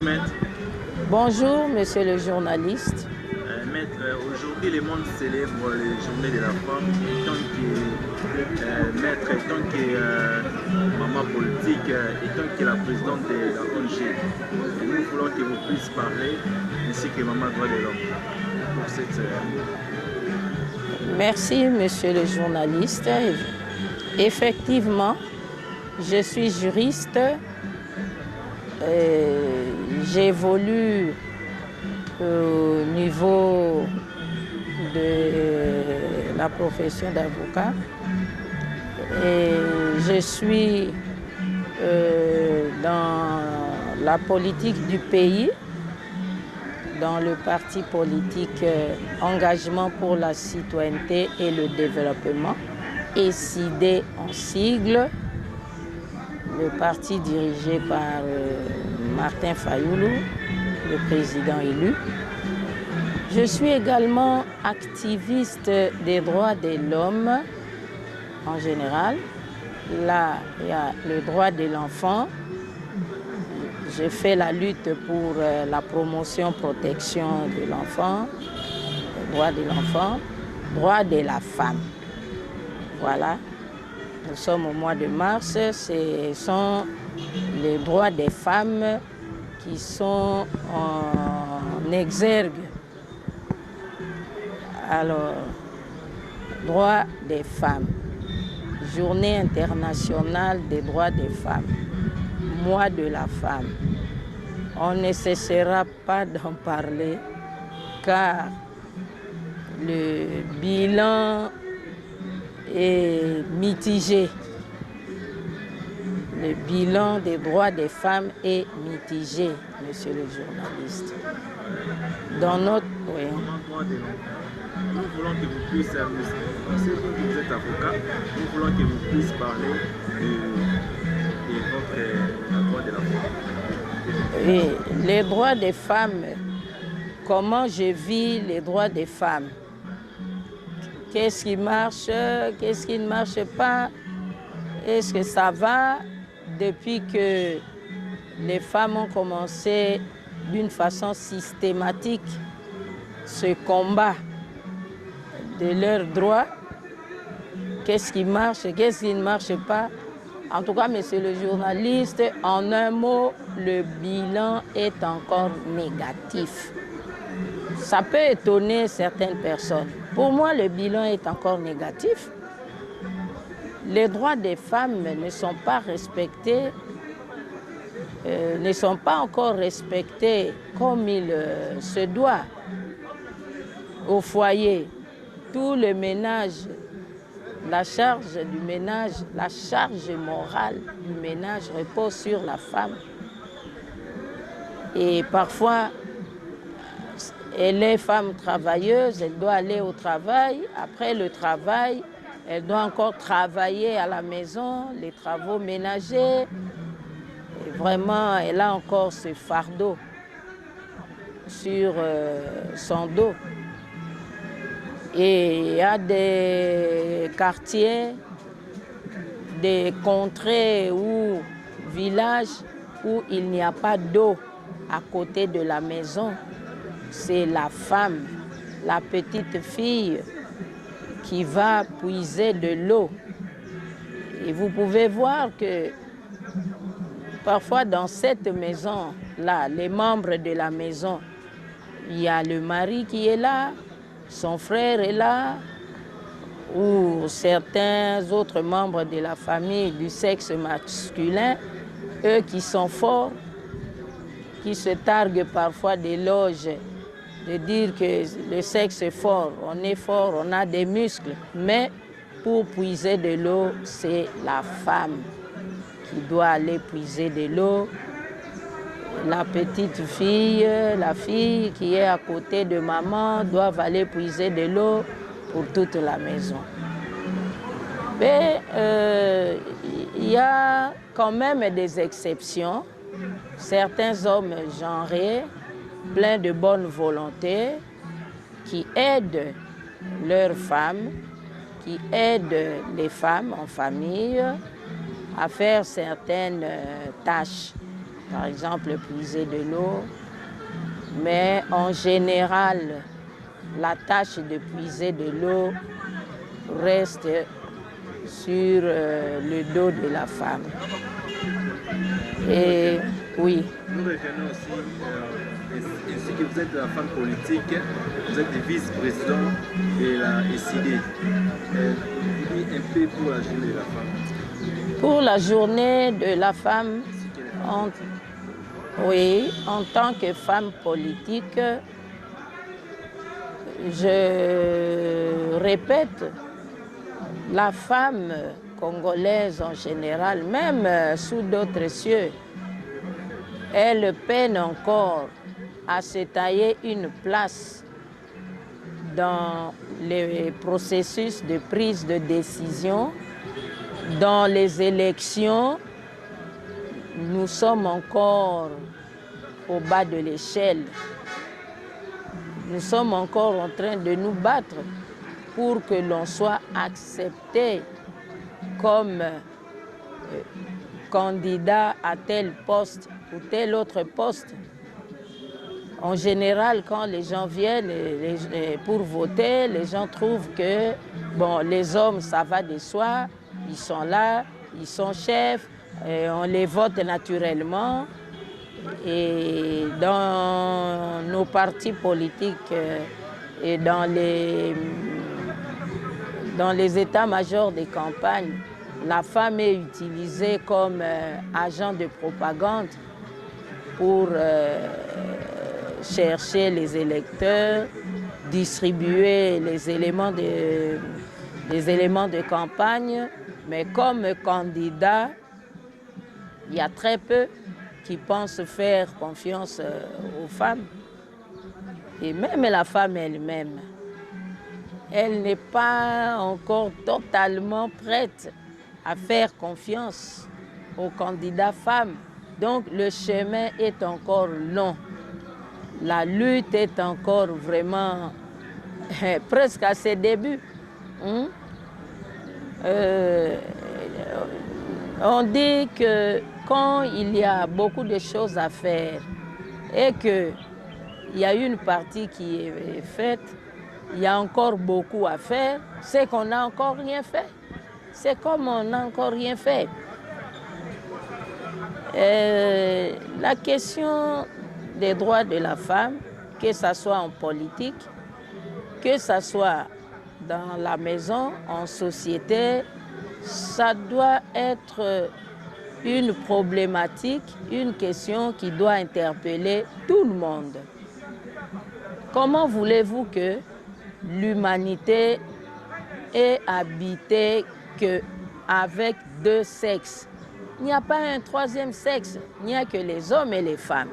Maître, Bonjour, monsieur le journaliste. Maître, aujourd'hui le monde célèbre les journées de la femme et tant que maître, et tant que maman politique, et tant que la présidente de la ONG, nous voulons que vous puissiez parler ainsi que maman droit de l'homme pour cette Merci, monsieur le journaliste. Effectivement, je suis juriste. J'évolue au niveau de la profession d'avocat et je suis dans la politique du pays, dans le parti politique Engagement pour la citoyenneté et le développement, ECIDE en sigle, le parti dirigé par Martin Fayoulou, le président élu. Je suis également activiste des droits de l'homme en général. Là, il y a le droit de l'enfant. Je fais la lutte pour la promotion, protection de l'enfant, le droit de l'enfant, droit de la femme. Voilà. Nous sommes au mois de mars. Ce sont les droits des femmes qui sont en exergue. Alors, droits des femmes, Journée internationale des droits des femmes, mois de la femme. On ne cessera pas d'en parler car le bilan est mitigé. Le bilan des droits des femmes est mitigé, monsieur le journaliste. Dans notre... Oui. Nous voulons que vous puissiez, parce que vous êtes avocat, nous voulons que vous puissiez parler de votre droit de la femme. Oui, les droits des femmes, comment je vis les droits des femmes? Qu'est-ce qui marche, qu'est-ce qui ne marche pas? Est-ce que ça va depuis que les femmes ont commencé d'une façon systématique ce combat de leurs droits? Qu'est-ce qui marche, qu'est-ce qui ne marche pas? En tout cas, monsieur le journaliste, en un mot, le bilan est encore négatif. Ça peut étonner certaines personnes. Pour moi, le bilan est encore négatif. Les droits des femmes ne sont pas respectés, ne sont pas encore respectés comme il se doit. Au foyer, tout le ménage, la charge du ménage, la charge morale du ménage repose sur la femme. Et parfois, elle est femme travailleuse, elle doit aller au travail. Après le travail, elle doit encore travailler à la maison, les travaux ménagers. Et vraiment, elle a encore ce fardeau sur son dos. Et il y a des quartiers, des contrées ou villages où il n'y a pas d'eau à côté de la maison. C'est la femme, la petite fille qui va puiser de l'eau. Et vous pouvez voir que parfois dans cette maison-là, les membres de la maison, il y a le mari qui est là, son frère est là, ou certains autres membres de la famille du sexe masculin, eux qui sont forts, qui se targuent parfois d'éloges, de dire que le sexe est fort, on a des muscles, mais pour puiser de l'eau, c'est la femme qui doit aller puiser de l'eau. La petite fille, la fille qui est à côté de maman doivent aller puiser de l'eau pour toute la maison. Mais il y a quand même des exceptions. Certains hommes genrés, pleins de bonne volonté, qui aident leurs femmes, qui aident les femmes en famille à faire certaines tâches. par exemple puiser de l'eau, mais en général, la tâche de puiser de l'eau reste sur le dos de la femme. Et oui. Nous revenons aussi, ainsi que vous êtes la femme politique, vous êtes le vice-président de la SID. Un peu pour la journée de la femme. Pour la journée de la femme, oui, en tant que femme politique, je répète, la femme congolaise en général, même sous d'autres cieux, elle peine encore à se tailler une place dans les processus de prise de décision, dans les élections. Nous sommes encore au bas de l'échelle. Nous sommes encore en train de nous battre pour que l'on soit accepté comme candidat à tel poste ou tel autre poste. En général, quand les gens viennent pour voter, les gens trouvent que bon, les hommes, ça va de soi, ils sont là, ils sont chefs, on les vote naturellement. Et dans nos partis politiques et dans les états-majors des campagnes, la femme est utilisée comme agent de propagande pour chercher les électeurs, distribuer les éléments de campagne, mais comme candidat, il y a très peu qui pensent faire confiance aux femmes. Et même la femme elle-même, elle n'est pas encore totalement prête à faire confiance aux candidats femmes. Donc le chemin est encore long. La lutte est encore vraiment presque à ses débuts. On dit que quand il y a beaucoup de choses à faire et qu'il y a une partie qui est faite, il y a encore beaucoup à faire, c'est qu'on n'a encore rien fait. C'est comme on n'a encore rien fait. La question des droits de la femme, que ce soit en politique, que ce soit dans la maison, en société, ça doit être une problématique, une question qui doit interpeller tout le monde. Comment voulez-vous que l'humanité est habitée qu'avec deux sexes? Il n'y a pas un troisième sexe, il n'y a que les hommes et les femmes.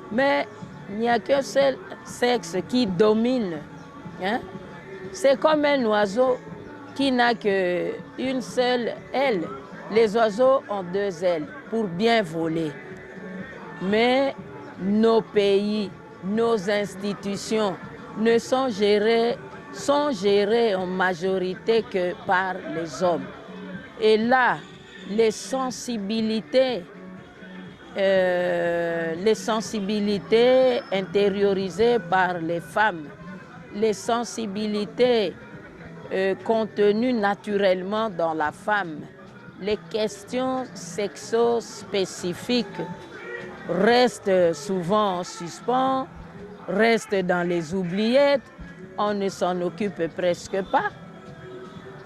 Mais il n'y a qu'un seul sexe qui domine. Hein? C'est comme un oiseau qui n'a qu'une seule aile. Les oiseaux ont deux ailes pour bien voler. Mais nos pays, nos institutions ne sont gérées en majorité que par les hommes. Et là, les sensibilités intériorisées par les femmes, les sensibilités contenues naturellement dans la femme, les questions sexo-spécifiques restent souvent en suspens, restent dans les oubliettes, on ne s'en occupe presque pas.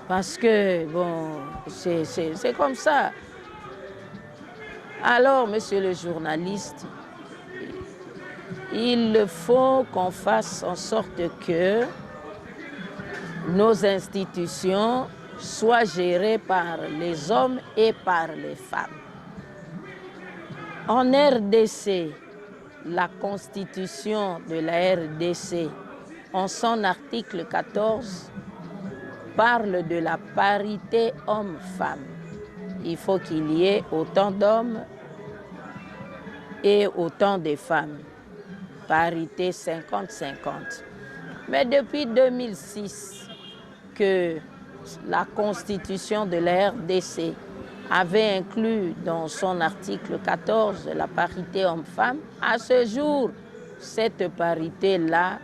Parce que, bon, c'est comme ça. Alors, monsieur le journaliste, il faut qu'on fasse en sorte que nos institutions soient gérées par les hommes et par les femmes. En RDC, la constitution de la RDC, en son article 14, parle de la parité homme-femme. Il faut qu'il y ait autant d'hommes et autant de femmes. Parité 50-50. Mais depuis 2006, que la constitution de la RDC avait inclus dans son article 14 la parité homme-femme. À ce jour, cette parité-là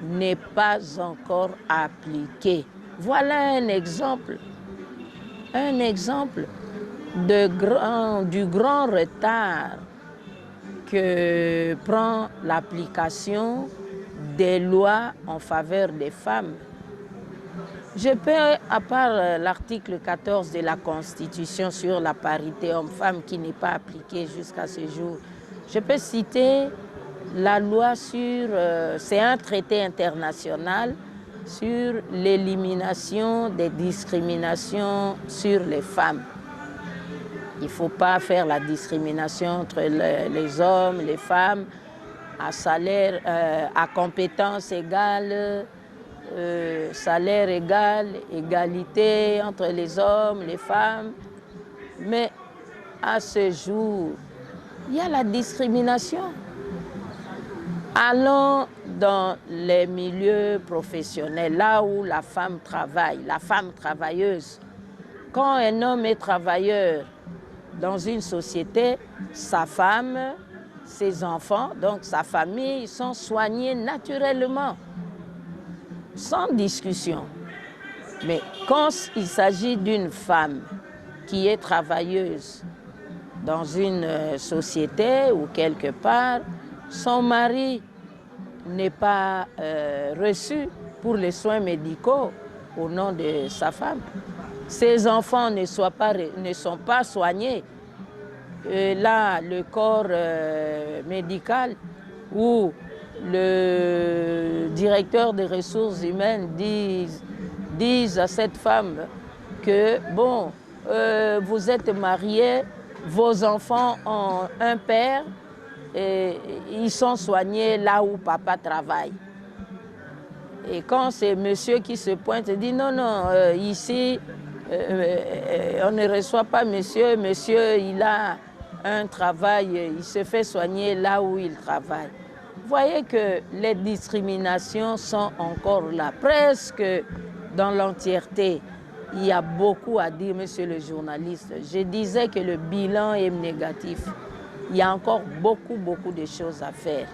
n'est pas encore appliquée. Voilà un exemple du grand retard que prend l'application des lois en faveur des femmes. Je peux, à part l'article 14 de la Constitution sur la parité homme-femme qui n'est pas appliquée jusqu'à ce jour, je peux citer la loi sur, c'est un traité international sur l'élimination des discriminations sur les femmes. Il ne faut pas faire la discrimination entre les hommes, les femmes, à salaire, à compétences égales, salaire égal, égalité entre les hommes, les femmes. Mais à ce jour, il y a la discrimination. Allons dans les milieux professionnels, là où la femme travaille, la femme travailleuse. Quand un homme est travailleur dans une société, sa femme, ses enfants, donc sa famille, sont soignés naturellement, sans discussion. Mais quand il s'agit d'une femme qui est travailleuse dans une société ou quelque part, son mari n'est pas reçu pour les soins médicaux au nom de sa femme. Ses enfants ne sont pas soignés. Là, le corps médical ou le directeur des ressources humaines disent à cette femme que, bon, vous êtes mariés, vos enfants ont un père, et ils sont soignés là où papa travaille. Et quand c'est monsieur qui se pointe, il dit non, ici, on ne reçoit pas monsieur, monsieur, il a un travail, il se fait soigner là où il travaille. Vous voyez que les discriminations sont encore là, presque dans l'entièreté. Il y a beaucoup à dire, monsieur le journaliste. Je disais que le bilan est négatif. Il y a encore beaucoup de choses à faire.